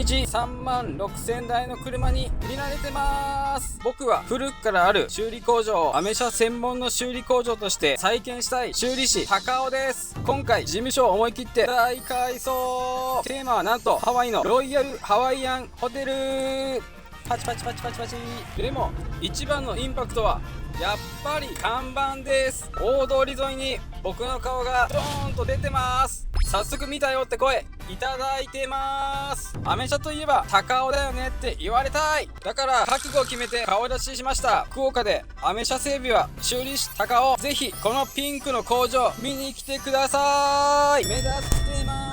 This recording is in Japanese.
日3万6000台の車に見慣れてます。僕は古くからある修理工場をアメ車専門の修理工場として再建したい修理師高尾です。今回事務所を思い切って大改装。テーマはなんとハワイのロイヤルハワイアンホテル。パチパチパチパチパチ。でも一番のインパクトはやっぱり看板です。大通り沿いに僕の顔がドーンと出てます。早速見たよって声いただいてます。アメ車といえば高尾だよねって言われたい。だから覚悟を決めて顔出ししました。福岡でアメ車整備は修理師高尾、ぜひこのピンクの工場見に来てください。目指してます。